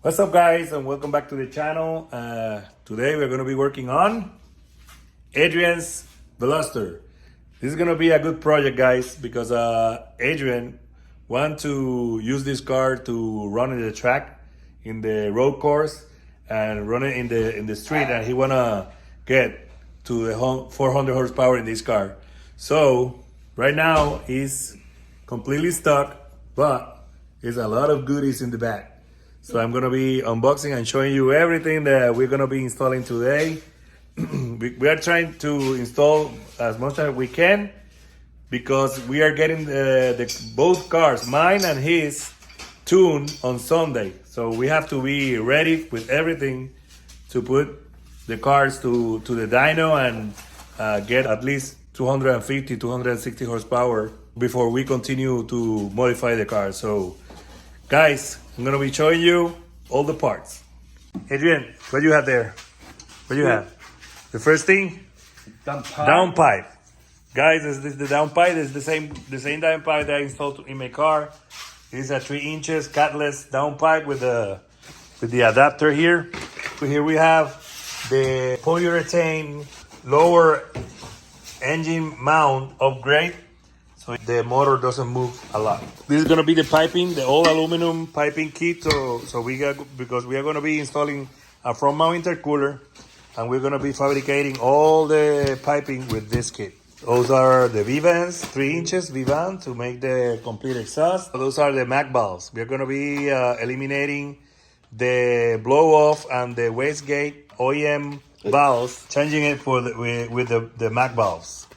What's up guys, and welcome back to the channel. Today we're going to be working on Adrian's Veloster. This is going to be a good project guys, because Adrian wants to use this car to run in the track, in the road course, and run it in the street, and he want to get to the 400 horsepower in this car. So right now he's completely stuck, but there's a lot of goodies in the back. So I'm gonna be unboxing and showing you everything that we're gonna be installing today. We are trying to install as much as we can, because we are getting both cars, mine and his, tuned on Sunday. So we have to be ready with everything to put the cars to the dyno and get at least 250, 260 horsepower before we continue to modify the car. So guys, I'm gonna be showing you all the parts. Adrian, what do you have there? What do you have? The first thing, downpipe. Guys, this is the downpipe. It's the same downpipe that I installed in my car. It's a 3 inches catless downpipe with the adapter here. So here we have the polyurethane lower engine mount upgrade, so the motor doesn't move a lot. This is gonna be the piping, the all aluminum piping kit. So because we are gonna be installing a front mount intercooler, and we're gonna be fabricating all the piping with this kit. Those are the V-vans, 3 inches V-van to make the complete exhaust. Those are the MAC valves. We're gonna be eliminating the blow off and the wastegate OEM valves, changing it for with the MAC valves.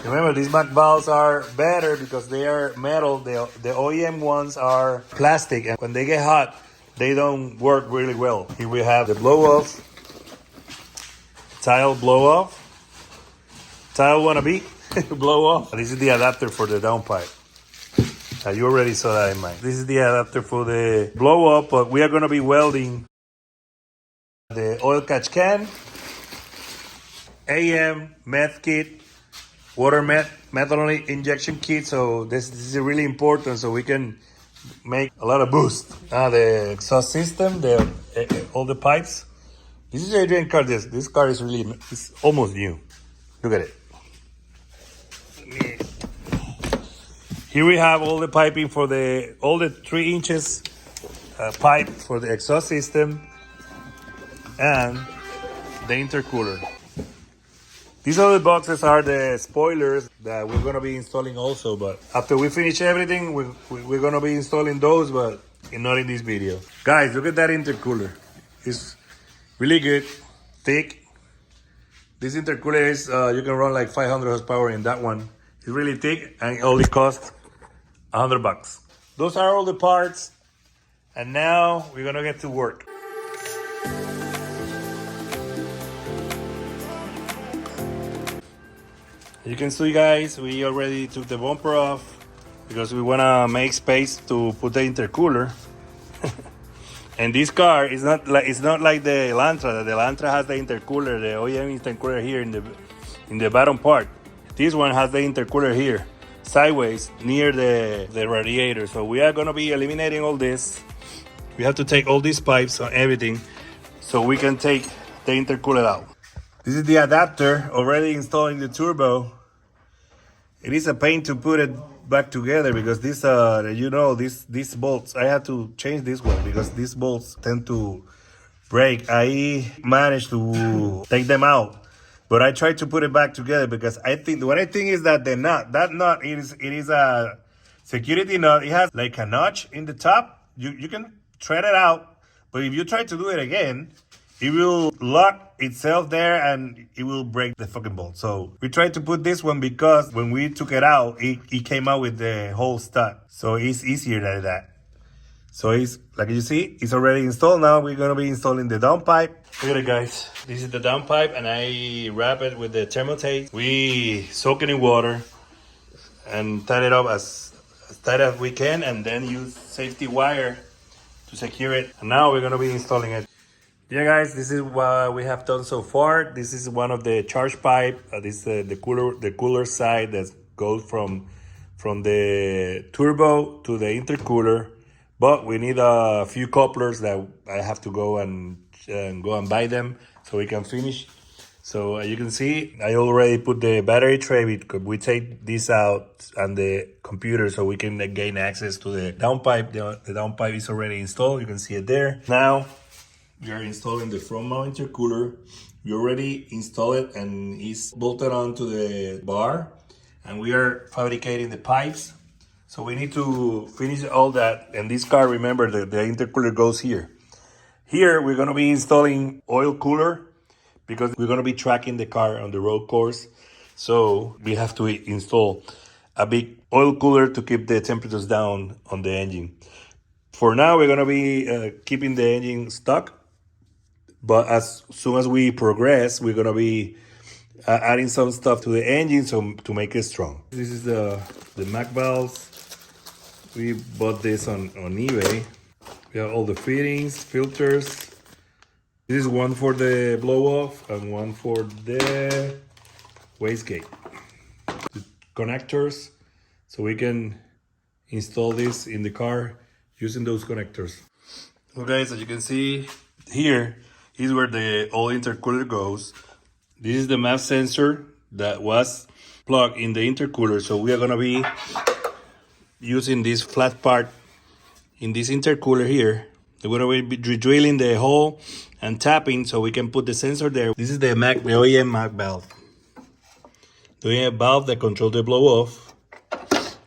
Remember, these MAC valves are better because they are metal. The OEM ones are plastic, and when they get hot, they don't work really well. Here we have the blow off, tile blow off, tile wannabe blow off. This is the adapter for the downpipe. You already saw that in mine. This is the adapter for the blow up, but we are going to be welding the oil catch can, AM meth kit, water methanol injection kit. So this is really important, so we can make a lot of boost. The exhaust system, all the pipes. This is Adrian car. This car is it's almost new. Look at it. Here we have all the piping for all the 3 inches pipe for the exhaust system and the intercooler. These other boxes are the spoilers that we're gonna be installing also, but after we finish everything, we're gonna be installing those, but not in this video. Guys, look at that intercooler. It's really good, thick. This intercooler is, you can run like 500 horsepower in that one. It's really thick, and it only costs $100. Those are all the parts, and now we're gonna get to work. You can see guys, we already took the bumper off because we wanna make space to put the intercooler. And this car is not like the Elantra. The Elantra has the intercooler, the OEM intercooler here in the bottom part. This one has the intercooler here, sideways near the radiator. So we are gonna be eliminating all this. We have to take all these pipes and everything so we can take the intercooler out. This is the adapter already installed in the turbo. It is a pain to put it back together because these bolts, I had to change this one because these bolts tend to break. I managed to take them out, but I tried to put it back together because I think is that that nut is a security nut. It has like a notch in the top. You can thread it out, but if you try to do it again, it will lock itself there and it will break the fucking bolt. So we tried to put this one because when we took it out, it came out with the whole stud. So it's easier than that. So it's, like you see, it's already installed. Now we're gonna be installing the downpipe. Look at it guys. This is the downpipe and I wrap it with the thermotape. We soak it in water and tie it up as tight as we can, and then use safety wire to secure it. And now we're gonna be installing it. Yeah guys, this is what we have done so far. This is one of the charge pipe. This is the cooler side that goes from from the turbo to the intercooler, but we need a few couplers that I have to go and buy them so we can finish. So as you can see, I already put the battery tray because we take this out and the computer so we can gain access to the downpipe. The downpipe is already installed. You can see it there. Now we are installing the front mount intercooler. We already installed it and it's bolted onto the bar, and we are fabricating the pipes. So we need to finish all that. And this car, remember, the intercooler goes here. Here we're gonna be installing oil cooler because we're gonna be tracking the car on the road course. So we have to install a big oil cooler to keep the temperatures down on the engine. For now, we're gonna be keeping the engine stuck, but as soon as we progress, we're gonna be adding some stuff to the engine to make it strong. This is the mag valves. We bought this on eBay. We have all the fittings, filters. This is one for the blow off and one for the wastegate. The connectors, so we can install this in the car using those connectors. So guys, as you can see here is where the old intercooler goes. This is the MAP sensor that was plugged in the intercooler. So we are gonna be using this flat part in this intercooler here. We're gonna be drilling the hole and tapping so we can put the sensor there. This is the OEM mag valve. The OEM valve that controls the blow off.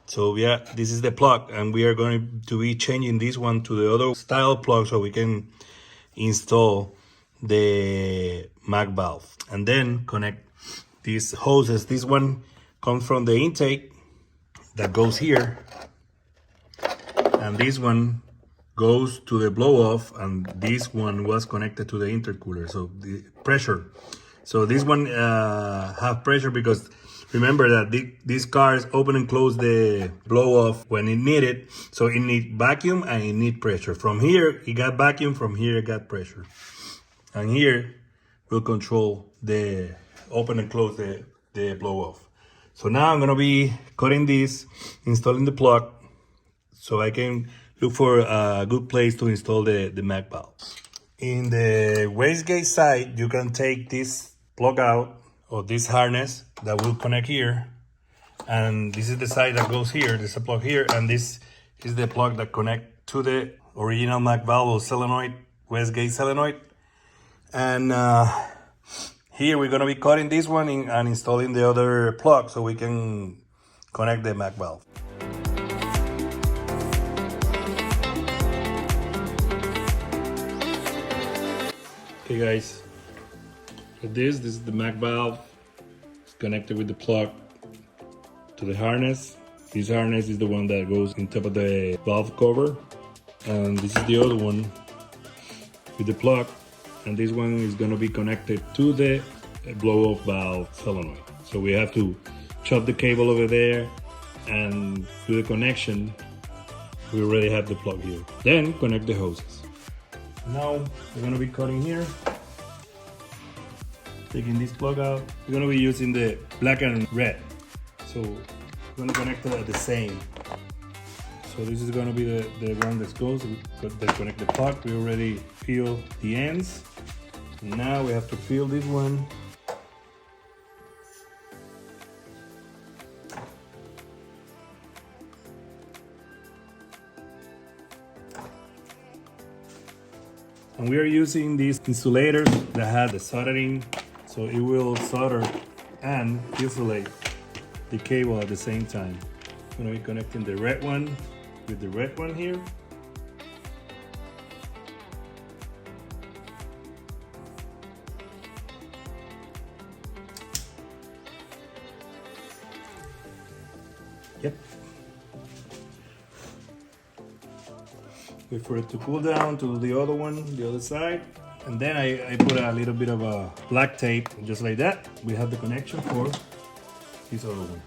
So yeah, this is the plug, and we are going to be changing this one to the other style plug so we can install the mag valve and then connect these hoses. This one comes from the intake that goes here, and this one goes to the blow off, and this one was connected to the intercooler, so the pressure. So this one have pressure because remember that these cars open and close the blow off when it needed. So it need vacuum and it need pressure. From here it got vacuum, from here it got pressure, and here will control the open and close the blow off. So now I'm gonna be cutting this, installing the plug, so I can look for a good place to install the mag valve. In the wastegate side, you can take this plug out, or this harness that will connect here, and this is the side that goes here. There's a plug here, and this is the plug that connect to the original mag valve or solenoid, wastegate solenoid. And here we're gonna be cutting this one and installing the other plug so we can connect the mag valve. Okay guys, so this is the mag valve. It's connected with the plug to the harness. This harness is the one that goes on top of the valve cover, and this is the other one with the plug, and this one is going to be connected to the blow-off valve solenoid. So we have to chop the cable over there and do the connection. We already have the plug here. Then connect the hoses. Now we're going to be cutting here, taking this plug out. We're going to be using the black and red, so we're going to connect it at the same. So this is going to be the one that goes, that connect the plug. We already feel the ends. Now we have to feel this one. And we are using these insulators that have the soldering, so it will solder and insulate the cable at the same time. I'm going to be connecting the red one with the red one here. Yep. Wait for it to cool down to the other one, the other side. And then I put a little bit of a black tape, just like that. We have the connection for this other one.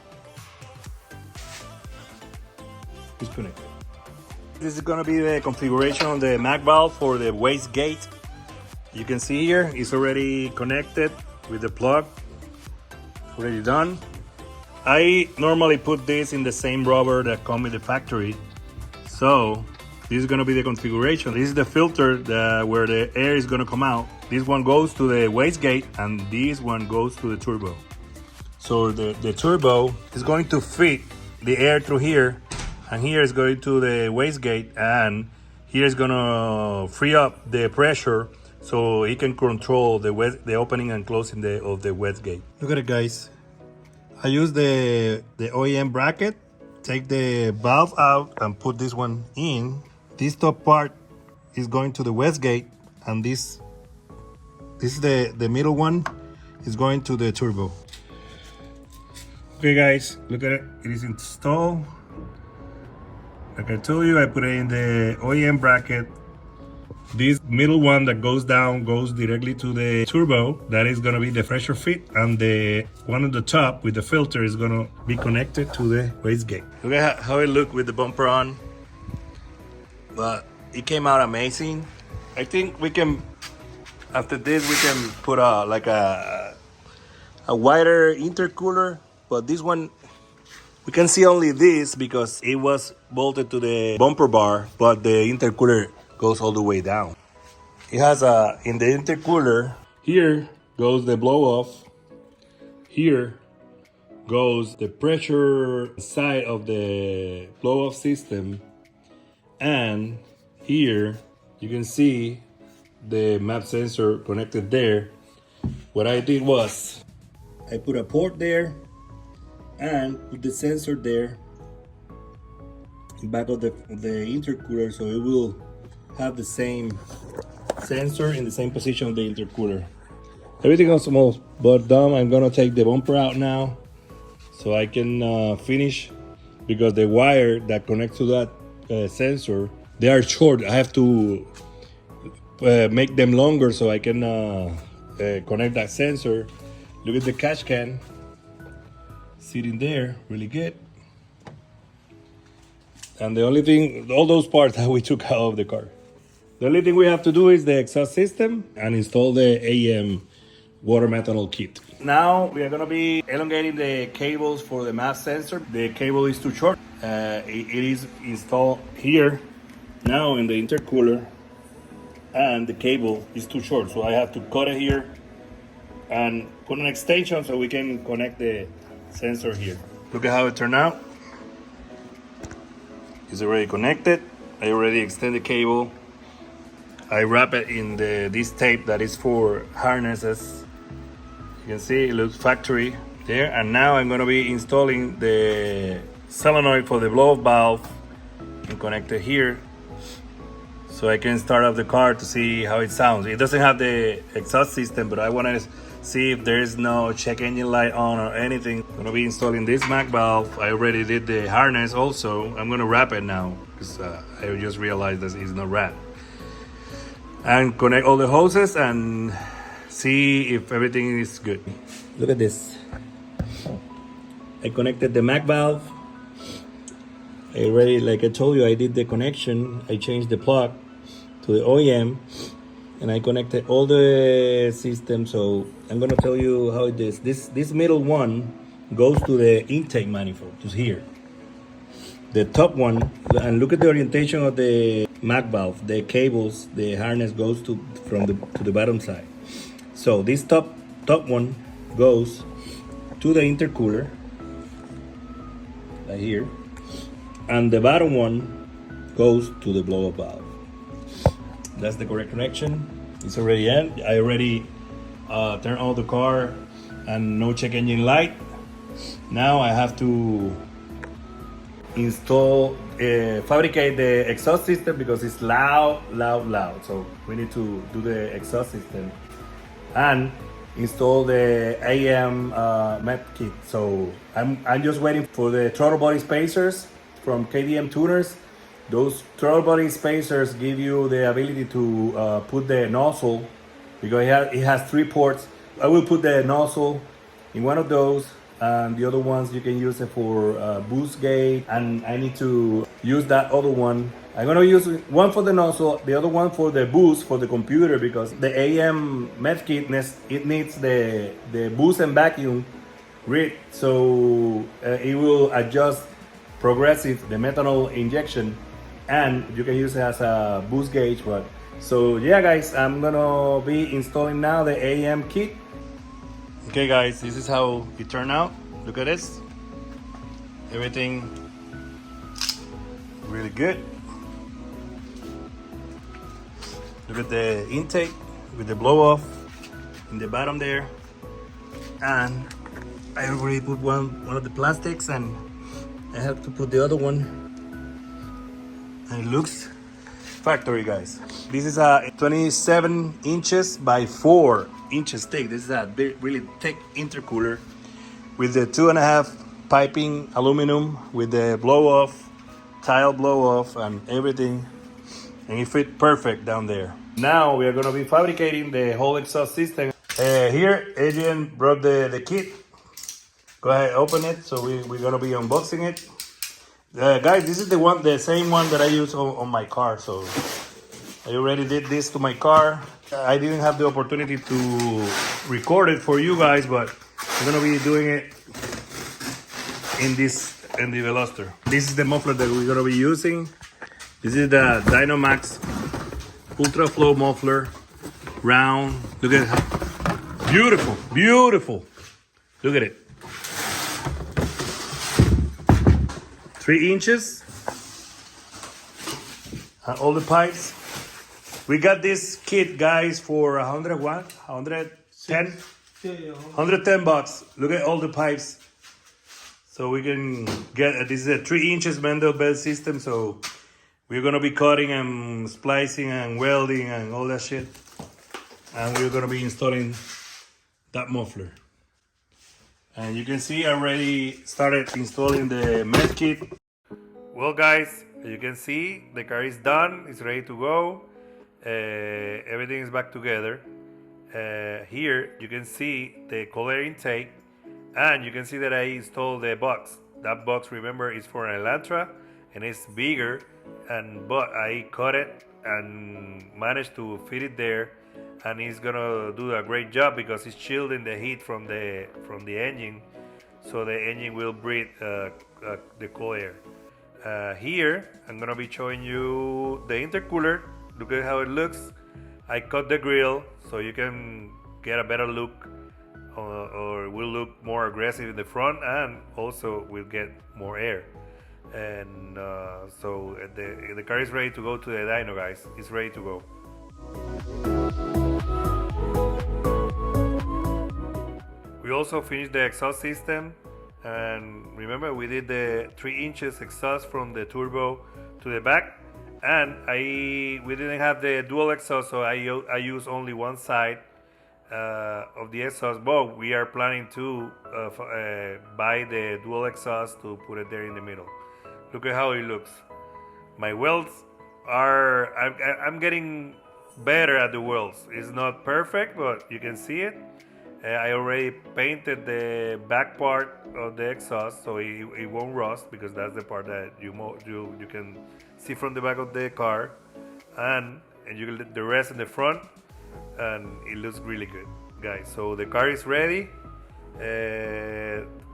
It's connected. This is gonna be the configuration on the mag valve for the wastegate. You can see here, it's already connected with the plug, already done. I normally put this in the same rubber that come with the factory. So this is gonna be the configuration. This is the filter where the air is gonna come out. This one goes to the wastegate and this one goes to the turbo. So the turbo is going to feed the air through here, and here is going to the wastegate, and here is gonna free up the pressure so it can control the opening and closing of the wastegate. Look at it, guys. I use the OEM bracket, take the valve out and put this one in. This top part is going to the wastegate, and this is the middle one is going to the turbo. Okay guys, look at it, it is installed. Like I told you, I put it in the OEM bracket. This middle one that goes down goes directly to the turbo. That is gonna be the pressure fit, and the one on the top with the filter is gonna be connected to the wastegate. Look at how it looked with the bumper on. But it came out amazing. I think we can, after this, we can put like a wider intercooler. But this one, we can see only this because it was bolted to the bumper bar, but the intercooler goes all the way down. It has in the intercooler, here goes the blow off, here goes the pressure side of the blow off system, and here you can see the map sensor connected there. What I did was, I put a port there, and put the sensor there in back of the intercooler, so it will have the same sensor in the same position of the intercooler. Everything else almost but done. I'm gonna take the bumper out now so I can finish, because the wire that connects to that sensor, they are short. I have to make them longer so I can connect that sensor. Look at the catch can sitting there, really good. And the only thing, all those parts that we took out of the car. The only thing we have to do is the exhaust system and install the AM water methanol kit. Now we are gonna be elongating the cables for the map sensor. The cable is too short. It is installed here now in the intercooler, and the cable is too short. So I have to cut it here and put an extension so we can connect the sensor here. Look at how it turned out. It's already connected. I already extended the cable. I wrap it in this tape that is for harnesses. You can see it looks factory there. And now I'm gonna be installing the solenoid for the blow-off valve and connect it here so I can start up the car to see how it sounds. It doesn't have the exhaust system, but I wanna see if there is no check engine light on or anything. I'm gonna be installing this mag valve. I already did the harness also. I'm gonna wrap it now because I just realized that it's not wrapped. And connect all the hoses and see if everything is good. Look at this. I connected the mag valve. I already, like I told you, I did the connection. I changed the plug to the OEM, and I connected all the systems. So I'm gonna tell you how it is. This middle one goes to the intake manifold, to here. The top one, and look at the orientation of the mag valve. The cables, the harness goes to the bottom side. So this top one goes to the intercooler, right here, and the bottom one goes to the blow-off valve. That's the correct connection. It's already in. I already turned on the car and no check engine light. Now I have to fabricate the exhaust system because it's loud. So we need to do the exhaust system and install the AM met kit. So I'm just waiting for the throttle body spacers from KDM tuners. Those throttle body spacers give you the ability to put the nozzle, because it has 3 ports. I will put the nozzle in one of those, and the other ones you can use it for boost gate, and I need to use that other one. I'm gonna use one for the nozzle, the other one for the boost for the computer, because the AM med kit it needs the boost and vacuum grid, so it will adjust progressive the methanol injection, and you can use it as a boost gauge. But so yeah, guys, I'm gonna be installing now the AM kit. Okay, guys, this is how it turned out. Look at this. Everything really good. Look at the intake with the blow off in the bottom there, and I already put one of the plastics, and I have to put the other one, and it looks factory, guys. This is a 27 inches by 4 inches thick. This is a really thick intercooler with the 2.5 piping aluminum with the blow off, tile blow off, and everything, and it fit perfect down there. Now we are going to be fabricating the whole exhaust system. Here Adrian brought the kit. Go ahead, open it. So we're going to be unboxing it. Guys, this is the same one that I use on my car. So I already did this to my car. I didn't have the opportunity to record it for you guys, but I'm going to be doing it in the Veloster. This is the muffler that we're going to be using. This is the Dynamax Ultra Flow muffler, round. Look at how beautiful, beautiful. Look at it. 3 inches. And all the pipes. We got this kit, guys, for 100 what? 110? 110 bucks. Look at all the pipes. So we can get, this is a 3 inches Mendel belt system. So we're gonna be cutting and splicing and welding and all that shit. And we're gonna be installing that muffler. And you can see I already started installing the med kit. Well, guys, as you can see, the car is done, it's ready to go. Everything is back together. Here you can see the cold air intake, and you can see that I installed the box. That box, remember, is for an Elantra, and it's bigger, but I cut it and managed to fit it there, and it's gonna do a great job because it's shielding the heat from the engine, so the engine will breathe the cold air. Here I'm gonna be showing you the intercooler. Look at how it looks. I cut the grill so you can get a better look, or will look more aggressive in the front, and also will get more air. And so the car is ready to go to the dyno, guys. It's ready to go. We also finished the exhaust system, and remember we did the 3 inches exhaust from the turbo to the back, and we didn't have the dual exhaust, so I use only one side of the exhaust, but we are planning to buy the dual exhaust to put it there in the middle. Look at how it looks. My welds are, I'm getting better at the welds. It's not perfect, but you can see it. I already painted the back part of the exhaust so it won't rust, because that's the part that you can see from the back of the car, and you can the rest in the front, and it looks really good, guys. So the car is ready.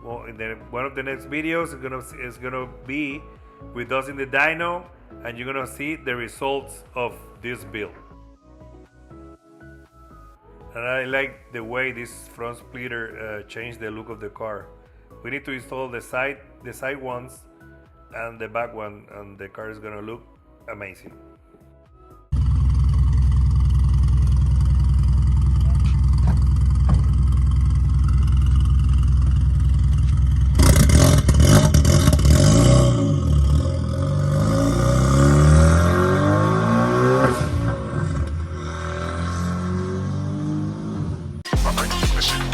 Well, in one of the next videos is gonna be with us in the dyno, and you're gonna see the results of this build. And I like the way this front splitter changed the look of the car. We need to install the side ones and the back one, and the car is gonna look amazing. Fabrication.